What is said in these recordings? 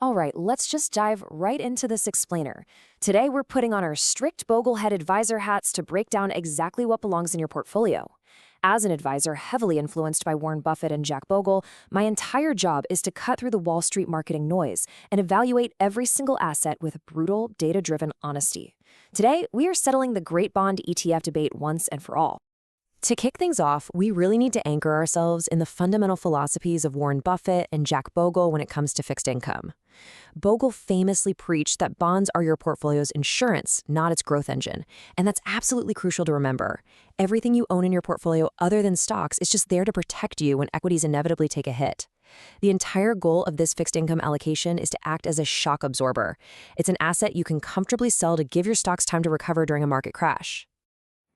All right, let's just dive right into this explainer. Today, we're putting on our strict bogle-head advisor hats to break down exactly what belongs in your portfolio. As an advisor heavily influenced by Warren Buffett and Jack Bogle, my entire job is to cut through the Wall Street marketing noise and evaluate every single asset with brutal, data-driven honesty. Today, we are settling the great bond ETF debate once and for all. To kick things off, we really need to anchor ourselves in the fundamental philosophies of Warren Buffett and Jack Bogle when it comes to fixed income. Bogle famously preached that bonds are your portfolio's insurance, not its growth engine. And that's absolutely crucial to remember. Everything you own in your portfolio other than stocks is just there to protect you when equities inevitably take a hit. The entire goal of this fixed income allocation is to act as a shock absorber. It's an asset you can comfortably sell to give your stocks time to recover during a market crash.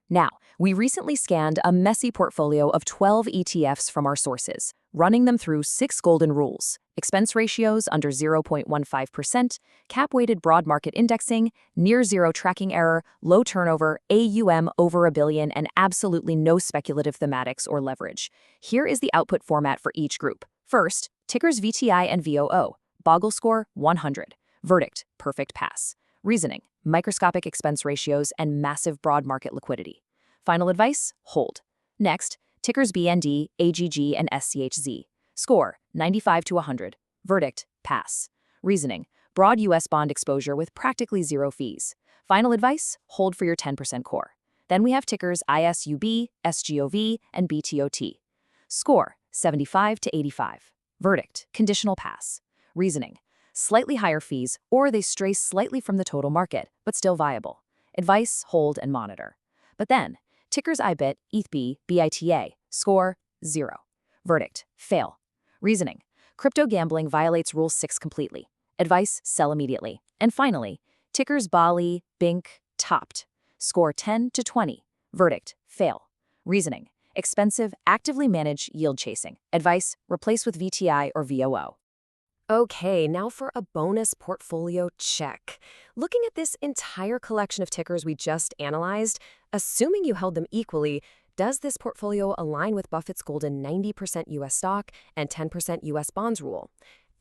Now, we recently scanned a messy portfolio of 12 ETFs from our sources, running them through 6 golden rules: expense ratios under 0.15%, cap-weighted broad market indexing, near-zero tracking error, low turnover, AUM over $1 billion, and absolutely no speculative thematics or leverage. Here is the output format for each group. First, tickers VTI and VOO. Bogle score, 100. Verdict, perfect pass. Reasoning, microscopic expense ratios, and massive broad market liquidity. Final advice, hold. Next, tickers BND, AGG, and SCHZ. Score, 95 to 100. Verdict, pass. Reasoning, broad U.S. bond exposure with practically zero fees. Final advice, hold for your 10% core. Then we have tickers ISUB, SGOV, and BTOT. Score, 75 to 85. Verdict, conditional pass. Reasoning, slightly higher fees, or they stray slightly from the total market, but still viable. Advice, hold, and monitor. But then, tickers IBIT, ETHB, BITA. Score, 0. Verdict, fail. Reasoning, crypto gambling violates Rule 6 completely. Advice, sell immediately. And finally, tickers BALI, BINC, topped. Score 10 to 20. Verdict, fail. Reasoning, expensive, actively managed yield chasing. Advice, replace with VTI or VOO. Okay, now for a bonus portfolio check. Looking at this entire collection of tickers we just analyzed, assuming you held them equally, does this portfolio align with Buffett's golden 90% U.S. stock and 10% U.S. bonds rule?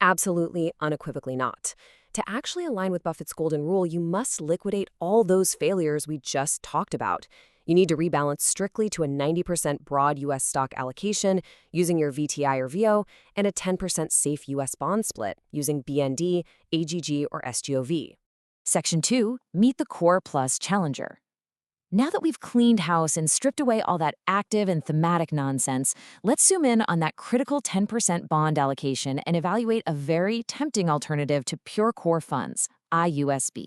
Absolutely, unequivocally not. To actually align with Buffett's golden rule, you must liquidate all those failures we just talked about. You need to rebalance strictly to a 90% broad U.S. stock allocation using your VTI or VO and a 10% safe U.S. bond split using BND, AGG, or SGOV. Section 2, meet the core plus challenger. Now that we've cleaned house and stripped away all that active and thematic nonsense, let's zoom in on that critical 10% bond allocation and evaluate a very tempting alternative to pure core funds, IUSB.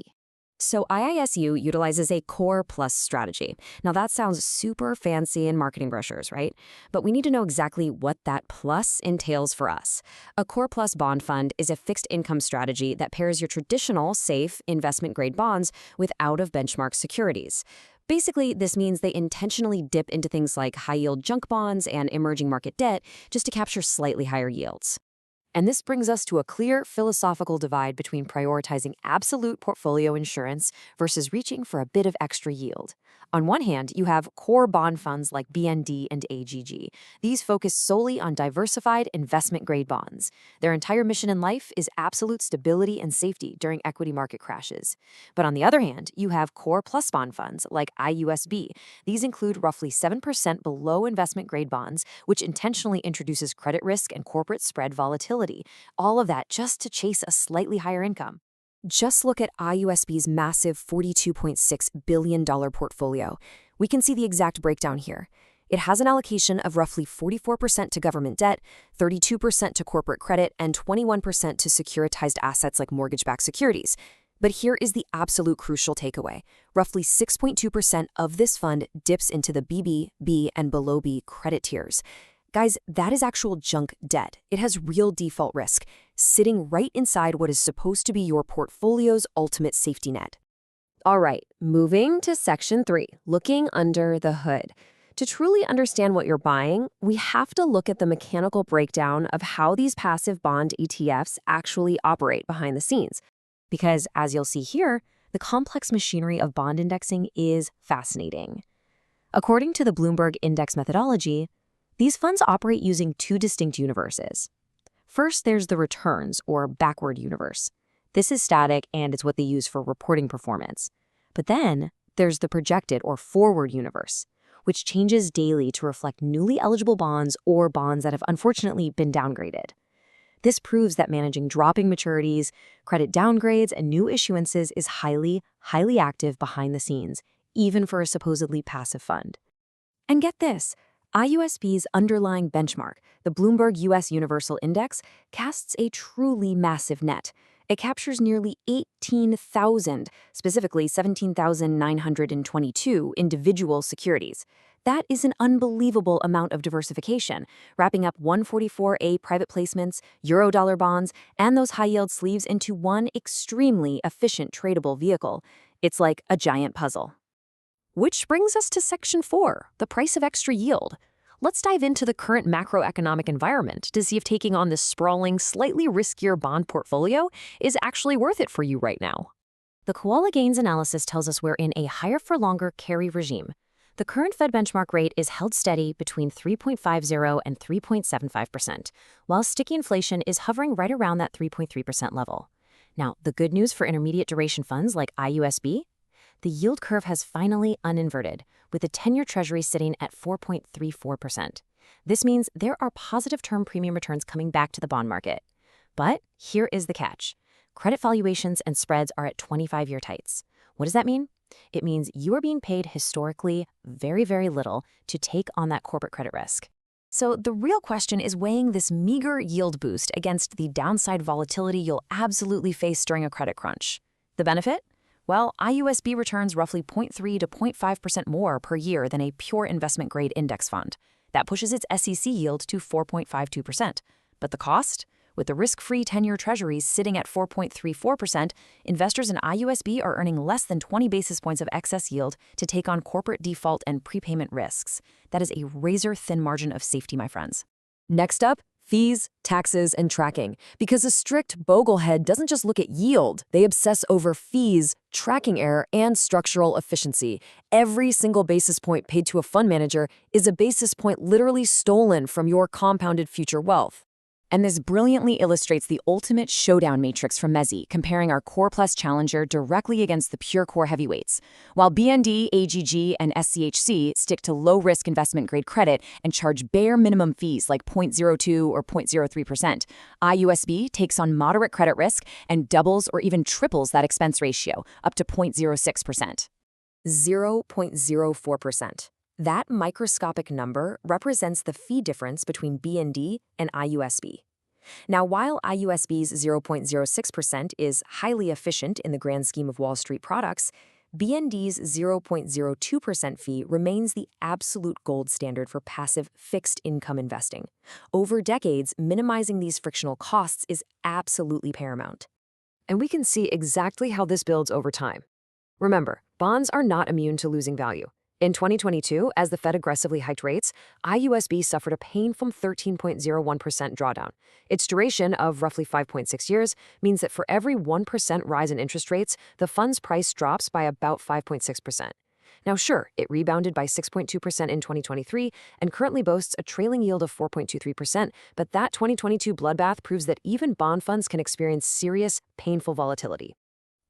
So IISU utilizes a core plus strategy. Now that sounds super fancy in marketing brochures, right? But we need to know exactly what that plus entails for us. A core plus bond fund is a fixed income strategy that pairs your traditional, safe, investment-grade bonds with out-of-benchmark securities. Basically, this means they intentionally dip into things like high-yield junk bonds and emerging market debt just to capture slightly higher yields. And this brings us to a clear philosophical divide between prioritizing absolute portfolio insurance versus reaching for a bit of extra yield. On one hand, you have core bond funds like BND and AGG. These focus solely on diversified investment-grade bonds. Their entire mission in life is absolute stability and safety during equity market crashes. But on the other hand, you have core plus bond funds like IUSB. These include roughly 7% below investment-grade bonds, which intentionally introduces credit risk and corporate spread volatility. All of that just to chase a slightly higher income. Just look at IUSB's massive $42.6 billion portfolio. We can see the exact breakdown here. It has an allocation of roughly 44% to government debt, 32% to corporate credit, and 21% to securitized assets like mortgage-backed securities. But here is the absolute crucial takeaway. Roughly 6.2% of this fund dips into the BB, B, and below B credit tiers. Guys, that is actual junk debt. It has real default risk, sitting right inside what is supposed to be your portfolio's ultimate safety net. All right, moving to Section 3, looking under the hood. To truly understand what you're buying, we have to look at the mechanical breakdown of how these passive bond ETFs actually operate behind the scenes. Because, as you'll see here, the complex machinery of bond indexing is fascinating. According to the Bloomberg Index methodology, these funds operate using two distinct universes. First, there's the returns, or backward universe. This is static and it's what they use for reporting performance. But then, there's the projected, or forward universe, which changes daily to reflect newly eligible bonds or bonds that have unfortunately been downgraded. This proves that managing dropping maturities, credit downgrades, and new issuances is highly, highly active behind the scenes, even for a supposedly passive fund. And get this, IUSB's underlying benchmark, the Bloomberg U.S. Universal Index, casts a truly massive net. It captures nearly 18,000, specifically 17,922 individual securities. That is an unbelievable amount of diversification, wrapping up 144A private placements, Eurodollar bonds, and those high-yield sleeves into one extremely efficient tradable vehicle. It's like a giant puzzle. Which brings us to Section 4, the price of extra yield. Let's dive into the current macroeconomic environment to see if taking on this sprawling, slightly riskier bond portfolio is actually worth it for you right now. The Koala Gains analysis tells us we're in a higher-for-longer carry regime. The current Fed benchmark rate is held steady between 3.50 and 3.75%, while sticky inflation is hovering right around that 3.3% level. Now, the good news for intermediate duration funds like IUSB? The yield curve has finally uninverted, with the 10-year Treasury sitting at 4.34%. This means there are positive term premium returns coming back to the bond market. But here is the catch. Credit valuations and spreads are at 25-year tights. What does that mean? It means you are being paid historically very, very little to take on that corporate credit risk. So the real question is weighing this meager yield boost against the downside volatility you'll absolutely face during a credit crunch. The benefit? Well, IUSB returns roughly 0.3 to 0.5% more per year than a pure investment-grade index fund. That pushes its SEC yield to 4.52%. But the cost? With the risk-free 10-year Treasuries sitting at 4.34%, investors in IUSB are earning less than 20 basis points of excess yield to take on corporate default and prepayment risks. That is a razor-thin margin of safety, my friends. Next up, fees, taxes, and tracking. Because a strict boglehead doesn't just look at yield, they obsess over fees, tracking error, and structural efficiency. Every single basis point paid to a fund manager is a basis point literally stolen from your compounded future wealth. And this brilliantly illustrates the ultimate showdown matrix from Mezzi, comparing our Core Plus challenger directly against the pure core heavyweights. While BND, AGG, and SCHC stick to low-risk investment-grade credit and charge bare minimum fees like 0.02 or 0.03%, IUSB takes on moderate credit risk and doubles or even triples that expense ratio, up to 0.06%. 0.04%. That microscopic number represents the fee difference between BND and IUSB. Now, while IUSB's 0.06% is highly efficient in the grand scheme of Wall Street products, BND's 0.02% fee remains the absolute gold standard for passive fixed income investing. Over decades, minimizing these frictional costs is absolutely paramount. And we can see exactly how this builds over time. Remember, bonds are not immune to losing value. In 2022, as the Fed aggressively hiked rates, IUSB suffered a painful 13.01% drawdown. Its duration of roughly 5.6 years means that for every 1% rise in interest rates, the fund's price drops by about 5.6%. Now sure, it rebounded by 6.2% in 2023 and currently boasts a trailing yield of 4.23%, but that 2022 bloodbath proves that even bond funds can experience serious, painful volatility.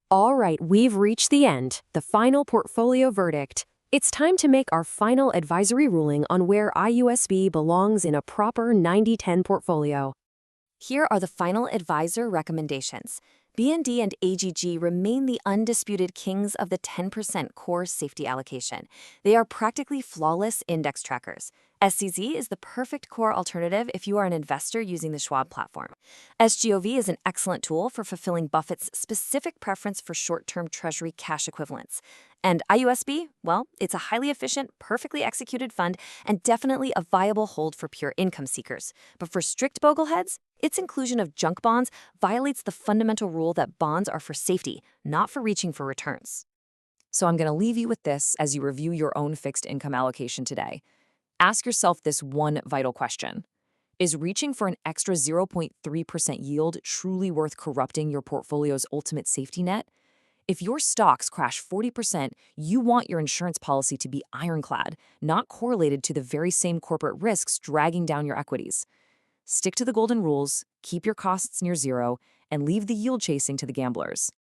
All right, we've reached the end, the final portfolio verdict. It's time to make our final advisory ruling on where IUSB belongs in a proper 90-10 portfolio. Here are the final advisor recommendations. BND and AGG remain the undisputed kings of the 10% core safety allocation. They are practically flawless index trackers. SCZ is the perfect core alternative if you are an investor using the Schwab platform. SGOV is an excellent tool for fulfilling Buffett's specific preference for short-term Treasury cash equivalents. And IUSB, well, it's a highly efficient, perfectly executed fund and definitely a viable hold for pure income seekers. But for strict bogleheads, its inclusion of junk bonds violates the fundamental rule that bonds are for safety, not for reaching for returns. So I'm going to leave you with this as you review your own fixed income allocation today. Ask yourself this one vital question. Is reaching for an extra 0.3% yield truly worth corrupting your portfolio's ultimate safety net? If your stocks crash 40%, you want your insurance policy to be ironclad, not correlated to the very same corporate risks dragging down your equities. Stick to the golden rules, keep your costs near zero, and leave the yield chasing to the gamblers.